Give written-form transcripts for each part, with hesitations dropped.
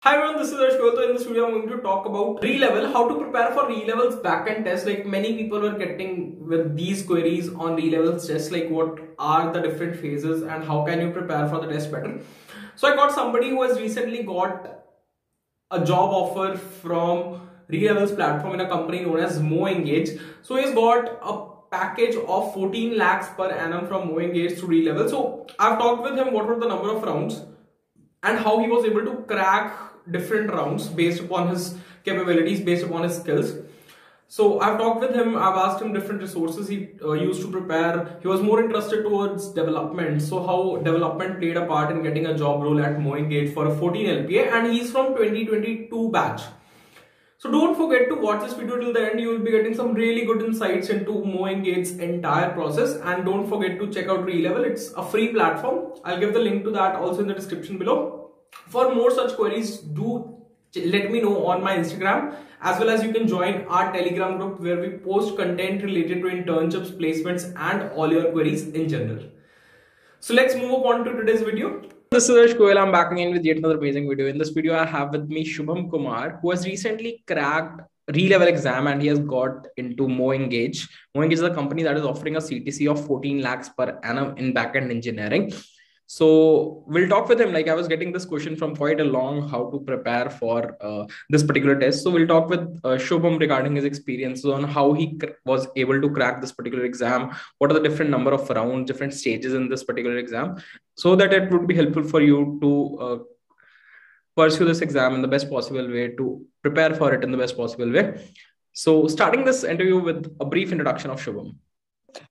Hi everyone, this is Ash Goel. So in this video, I'm going to talk about re-level, how to prepare for re-levels backend test. Like many people were getting with these queries on re-levels test, like what are the different phases and how can you prepare for the test better. So I got somebody who has recently got a job offer from re-levels platform in a company known as MoEngage. So he's got a package of 14 lakhs per annum from MoEngage to re-level. So I've talked with him what were the number of rounds and how he was able to crack different rounds based upon his capabilities, based upon his skills. So I've talked with him, I've asked him different resources he used to prepare. He was more interested towards development, so how development played a part in getting a job role at MoEngage for a 14 LPA, and he's from 2022 batch. So don't forget to watch this video till the end. You will be getting some really good insights into MoEngage's entire process. And don't forget to check out Re-Level. It's a free platform. I'll give the link to that also in the description below. For more such queries, do let me know on my Instagram, as well as you can join our Telegram group where we post content related to internships, placements, and all your queries in general. So let's move on to today's video. This is Ash Goel. I'm back again with yet another amazing video. In this video, I have with me Shubham Kumar, who has recently cracked re-level exam and he has got into MoEngage. MoEngage is a company that is offering a CTC of 14 lakhs per annum in backend engineering. So we'll talk with him. Like I was getting this question from quite a long, how to prepare for this particular test. So we'll talk with Shubham regarding his experiences on how he was able to crack this particular exam. What are the different number of rounds, different stages in this particular exam, so that it would be helpful for you to pursue this exam in the best possible way, to prepare for it in the best possible way. So starting this interview with a brief introduction of Shubham.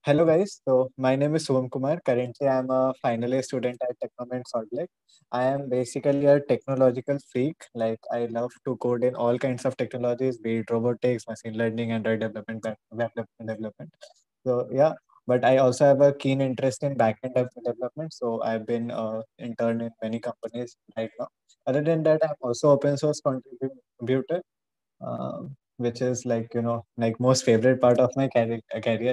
Hello guys, so my name is Shubham Kumar. Currently, I'm a final year student at Technoment Salt Lake. I am basically a technological freak. Like I love to code in all kinds of technologies, be it robotics, machine learning, Android development, web development. So yeah, but I also have a keen interest in backend development. So I've been intern in many companies right now. Other than that, I'm also open source contributor, which is like like most favorite part of my career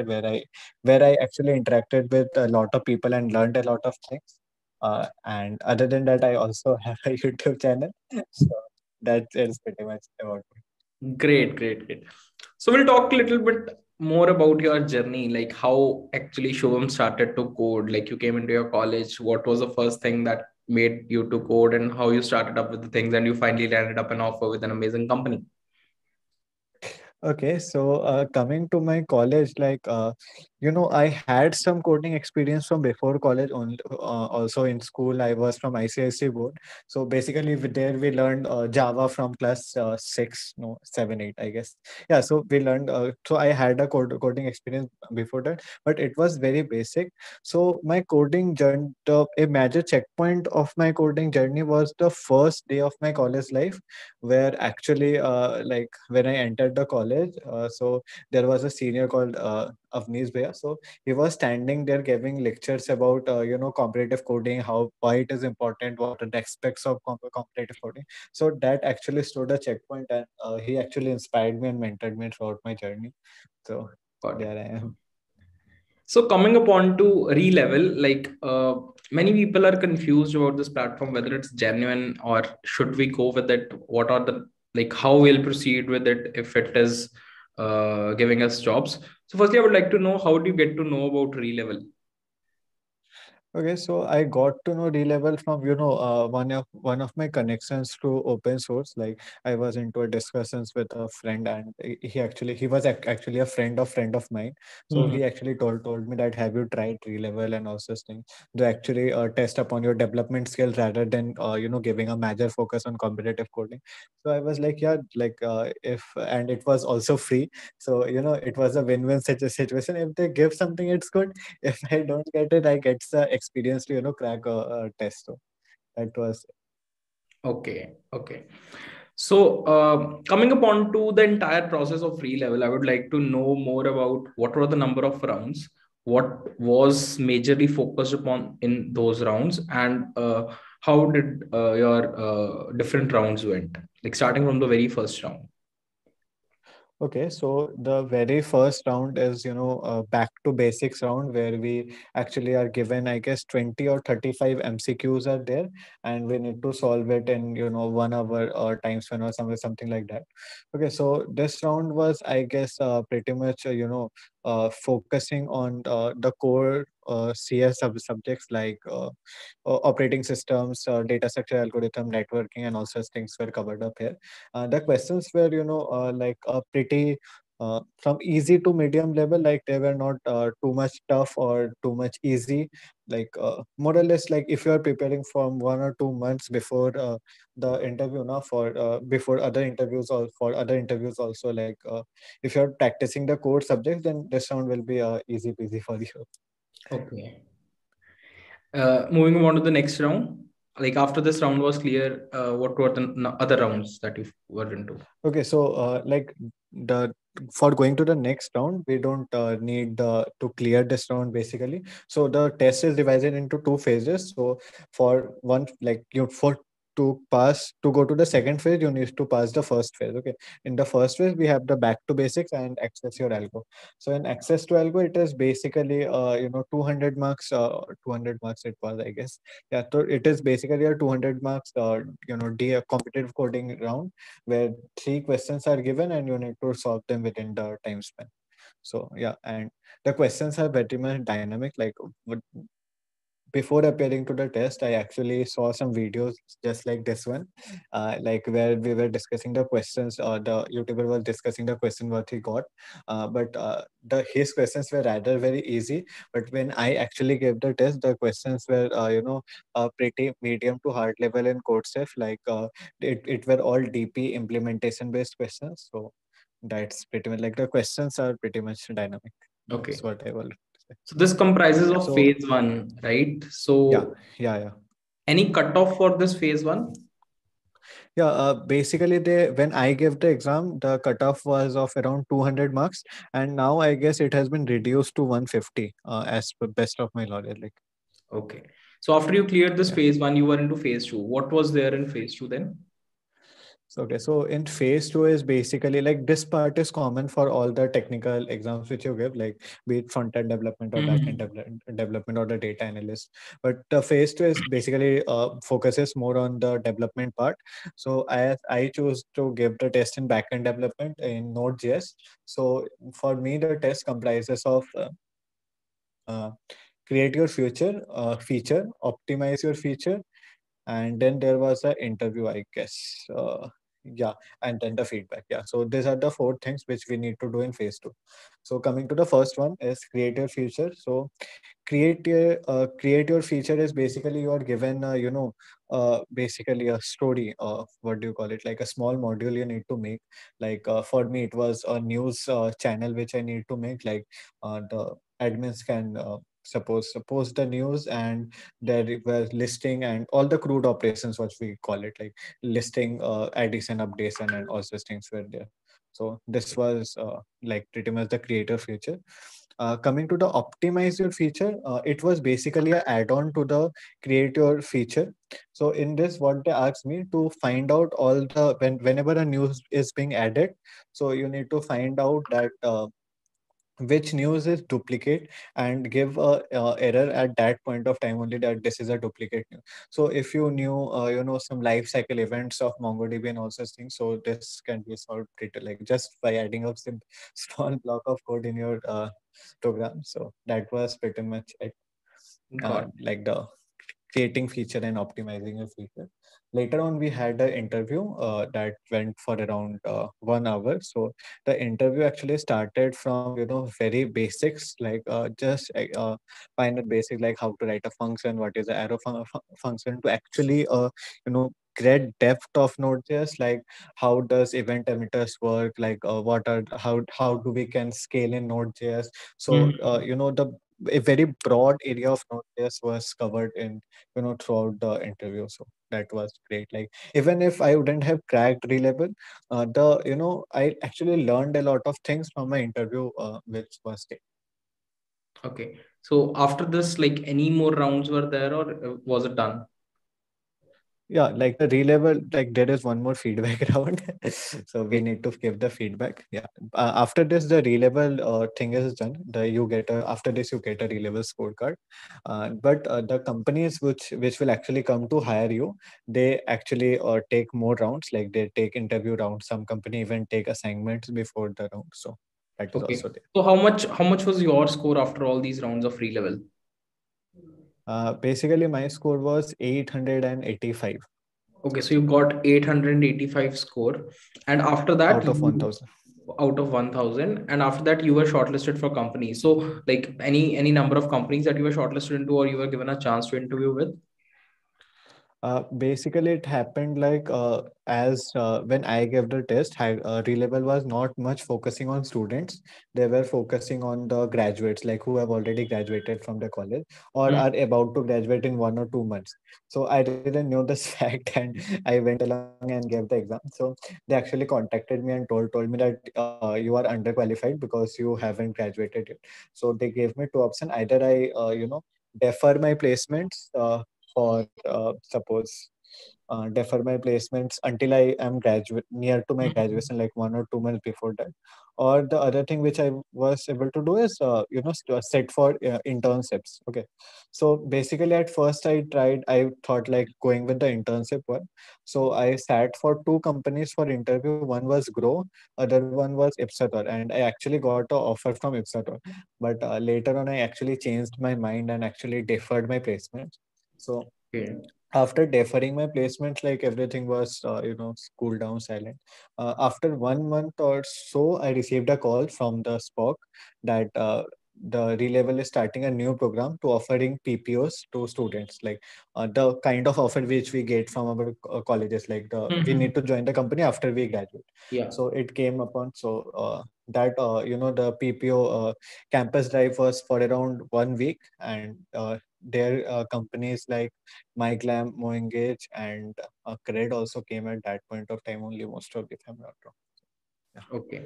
where I actually interacted with a lot of people and learned a lot of things. And other than that, I also have a YouTube channel. So that is pretty much about it. Great. So we'll talk a little bit more about your journey, like how actually Shubham started to code. Like you came into your college, what was the first thing that made you to code, and how you started up with the things, and you finally landed up an offer with an amazing company. Okay, so coming to my college, I had some coding experience from before college. Also in school, I was from ICIC board. So basically, there we learned Java from class 6, no, 7, 8, I guess. Yeah, so we learned. So I had a coding experience before that, but it was very basic. So my coding journey, a major checkpoint of my coding journey was the first day of my college life, where actually like when I entered the college, so there was a senior called Avnish Bhaiya. So he was standing there giving lectures about competitive coding, how why it is important, what are the aspects of competitive coding. So that actually stood a checkpoint, and he actually inspired me and mentored me throughout my journey. So Got it. there I am. So coming upon to re-level, like many people are confused about this platform, whether it's genuine or should we go with it. What are the, like how we'll proceed with it if it is giving us jobs. So firstly, I would like to know, how do you get to know about re-level? Okay, so I got to know D-level from one of my connections to open source. Like I was into a discussions with a friend, and he was actually a friend of mine. So Mhm. he actually told me that, have you tried D-level and also this thing to actually test upon your development skills rather than giving a major focus on competitive coding. So I was like, yeah, like if and it was also free. So it was a win-win situation. If they give something, it's good. If I don't get it, I get the experience to crack a test. So that was Okay. So, coming upon to the entire process of re-level, I would like to know more about what were the number of rounds, what was majorly focused upon in those rounds, and how did your different rounds went, like starting from the very first round. Okay, so the very first round is, back to basics round where we actually are given, I guess, 20 or 35 MCQs are there, and we need to solve it in, 1 hour or time span or something like that. Okay, so this round was, I guess, pretty much, focusing on the core CS subjects like operating systems, data structure algorithm, networking, and all such things were covered up here. The questions were, like pretty from easy to medium level, like they were not too much tough or too much easy. Like more or less, like if you are preparing from 1 or 2 months before the interview, now for before other interviews or for other interviews also, like if you're practicing the core subjects, then this round will be easy peasy for you. Okay. Moving on to the next round. Like after this round was clear, what were the other rounds that you were into? Okay, so like the for going to the next round, we don't need to clear this round basically. So the test is divided into two phases. So for one, like you for to pass to go to the second phase, you need to pass the first phase. Okay, in the first phase, we have the back to basics and access your algo. So in access to algo, it is basically 200 marks. 200 marks it was, I guess. Yeah, so it is basically a 200 marks competitive coding round where three questions are given and you need to solve them within the time span. So yeah, and the questions are very much dynamic. Like before appearing to the test, I actually saw some videos just like this one, like where we were discussing the questions, or the YouTuber was discussing the question what he got. But the his questions were rather very easy. But when I actually gave the test, the questions were pretty medium to hard level in code safe. Like it were all DP implementation based questions. So that's pretty much like the questions are pretty much dynamic. Okay. That's what I will say. So this comprises of So phase one, right? yeah, So yeah. any cutoff for this phase one? Yeah, basically they when I gave the exam, the cutoff was of around 200 marks, and now I guess it has been reduced to 150, as per best of my knowledge. Like, Okay. So after you cleared this yeah. phase one, you were into phase two. What was there in phase two then? So, okay, so in phase two is basically like this part is common for all the technical exams which you give, like be it front end development or back end Mhm. development or the data analyst. But the phase two is basically focuses more on the development part. So I chose to give the test in back end development in Node.js. So for me, the test comprises of uh, create your future feature, optimize your feature, and then there was an interview, I guess. Yeah, and then the feedback. Yeah, so these are the four things which we need to do in phase two. So coming to the first one is create your future. So create your feature is basically you are given basically a story of what do you call it, like a small module you need to make. Like for me it was a news channel which I need to make. Like the admins can suppose the news, and there were listing and all the crude operations, what we call it, like listing addition updation and all such things were there. So this was like pretty much the creator feature. Coming to the optimize your feature, it was basically an add-on to the create your feature. So in this, what they asked me to find out all the whenever a news is being added, so you need to find out that which news is duplicate, and give a error at that point of time only that this is a duplicate news. So if you knew some life cycle events of MongoDB and all such things, so this can be solved pretty like just by adding up some small block of code in your program. So that was pretty much it. Got Like the creating feature and optimizing a feature. Later on, we had an interview that went for around 1 hour. So the interview actually started from very basics, like just final basics, like how to write a function, what is the arrow function, to actually great depth of Node.js, like how does event emitters work, like what are how do we can scale in Node.js. So it. the a very broad area of Node.js was covered in throughout the interview. So that was great. Like even if I wouldn't have cracked Reliable, the I actually learned a lot of things from my interview, which was great. Okay. So after this, like any more rounds were there or was it done? Yeah, like the re-level, like there is one more feedback round. So we need to give the feedback. Yeah. After this, the re-level thing is done. You get after this you get a re-level scorecard. But the companies which will actually come to hire you, they actually take more rounds. Like they take interview rounds. Some company even take assignments before the round. So that is Okay. also there. So how much was your score after all these rounds of re-level? Basically, my score was 885 Okay, so you got 885 score, and after that out of you 1000. out of 1000, and after that you were shortlisted for companies. So like any number of companies that you were shortlisted into or you were given a chance to interview with? Basically, it happened like as when I gave the test, re-level was not much focusing on students. They were focusing on the graduates, like who have already graduated from the college or Hmm. are about to graduate in 1 or 2 months. So I didn't know this fact, and I went along and gave the exam. So they actually contacted me and told me that you are underqualified because you haven't graduated yet. So they gave me two options: either I defer my placements. For suppose defer my placements until I am graduate near to my graduation, like 1 or 2 months before that. Or the other thing which I was able to do is set for internships. Okay, so basically at first I thought like going with the internship one. So I sat for two companies for interview. One was Grow, other one was Ipsator, and I actually got an offer from Ipsator. But later on I actually changed my mind and actually deferred my placements. So Okay. after deferring my placements, like everything was cool down silent. After 1 month or so, I received a call from the spoc that the re-level is starting a new program to offering PPOs to students, like the kind of offer which we get from our colleges, like we Mhm. need to join the company after we graduate. Yeah. So it came upon, so that the PPO campus drive was for around 1 week, and their companies like MyGlam, MoEngage, and Cred also came at that point of time only, most probably, if I'm not wrong. Yeah. Okay.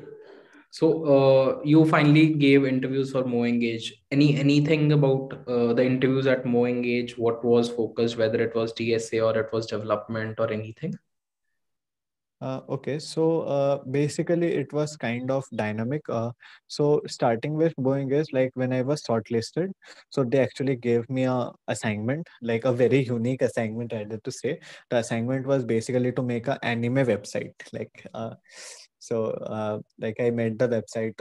So you finally gave interviews for Mo Engage. Anything about the interviews at Mo Engage? What was focused, whether it was DSA or it was development or anything? Okay, so basically it was kind of dynamic. So starting with Boeing is like when I was shortlisted, so they actually gave me a assignment, like a very unique assignment. I had to say the assignment was basically to make an anime website. Like I made the website.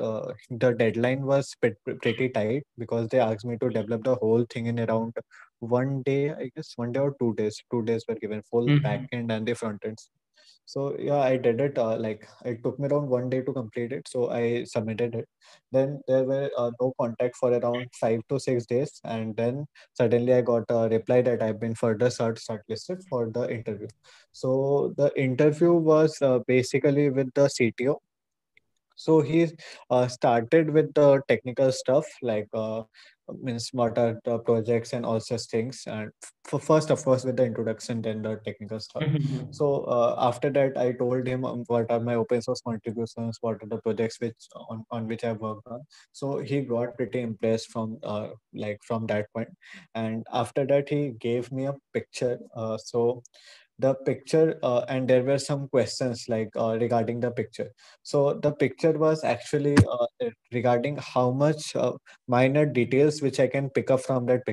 The deadline was pretty tight because they asked me to develop the whole thing in around 1 day, I guess 1 day or 2 days. 2 days were given, full back Mhm. end and the front end. So yeah, I did it. Like it took me around 1 day to complete it. So I submitted it. Then there were no contact for around 5 to 6 days, and then suddenly I got a reply that I've been further shortlisted for the interview. So the interview was basically with the CTO. So he started with the technical stuff, like means what are the projects and all such things. And first, of course, with the introduction, then the technical stuff. Mhm. So after that, I told him what are my open source contributions, what are the projects on which I worked on. So he got pretty impressed from from that point. And after that, he gave me a picture. So the picture and there were some questions like regarding the picture. So the picture was actually regarding how much minor details which I can pick up from that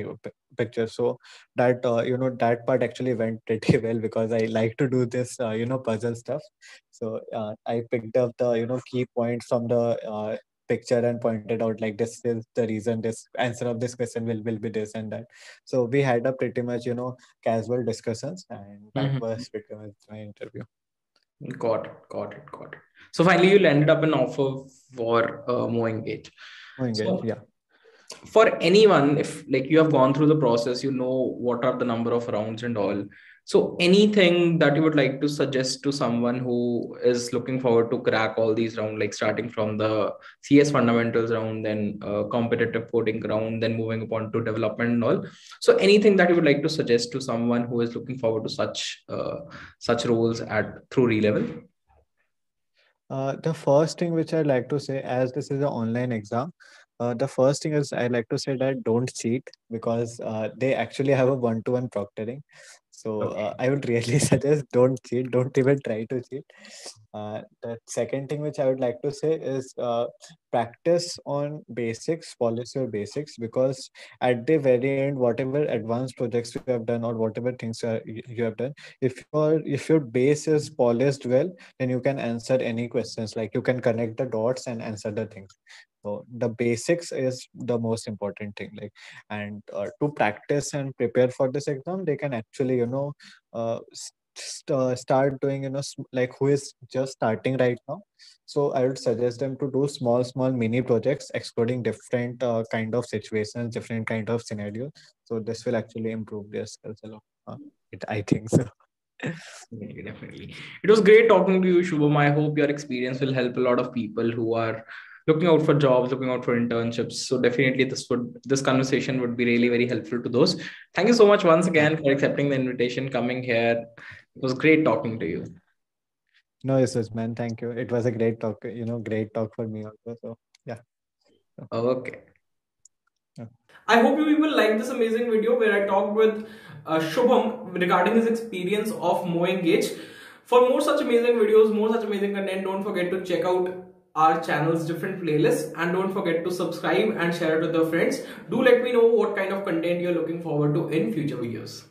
picture. So that that part actually went pretty well because I like to do this puzzle stuff. So I picked up the key points from the picture and pointed out like this is the reason, this answer of this question will be this and that. So we had a pretty much casual discussions, and that Mhm. was pretty much my interview. Got it. Got it. Got it. So finally, you landed up an offer for Mo Engage. Oh, engage, So yeah. for anyone, if like you have gone through the process, you know what are the number of rounds and all. So anything that you would like to suggest to someone who is looking forward to crack all these rounds, like starting from the CS fundamentals round, then competitive coding round, then moving upon to development and all. So anything that you would like to suggest to someone who is looking forward to such roles at through re-level? The first thing which I like to say, as this is an online exam, the first thing is I like to say that don't cheat because they actually have a one-to-one proctoring. So Okay. I would really suggest don't cheat, don't even try to cheat. The second thing which I would like to say is practice on basics, polish your basics, because at the very end, whatever advanced projects you have done or whatever things you have done, if your base is polished well, then you can answer any questions. Like you can connect the dots and answer the things. So the basics is the most important thing. Like, and to practice and prepare for this exam, they can actually, start doing, like who is just starting right now. So I would suggest them to do small mini projects exploring different kind of situations, different kind of scenarios. So this will actually improve their skills a lot. I think so. Definitely, definitely. It was great talking to you, Shubham. I hope your experience will help a lot of people who are looking out for jobs, looking out for internships. So definitely this conversation would be really very helpful to those. Thank you so much once Yeah. again for accepting the invitation, coming here. It was great talking to you. No issues, man. Thank you. It was a great talk. Great talk for me also. So yeah. So, Okay. yeah. I hope you people like this amazing video where I talked with Shubham regarding his experience of mowing gauge. For more such amazing videos, more such amazing content, don't forget to check out our channel's different playlists, and don't forget to subscribe and share it with your friends. Do let me know what kind of content you're looking forward to in future videos.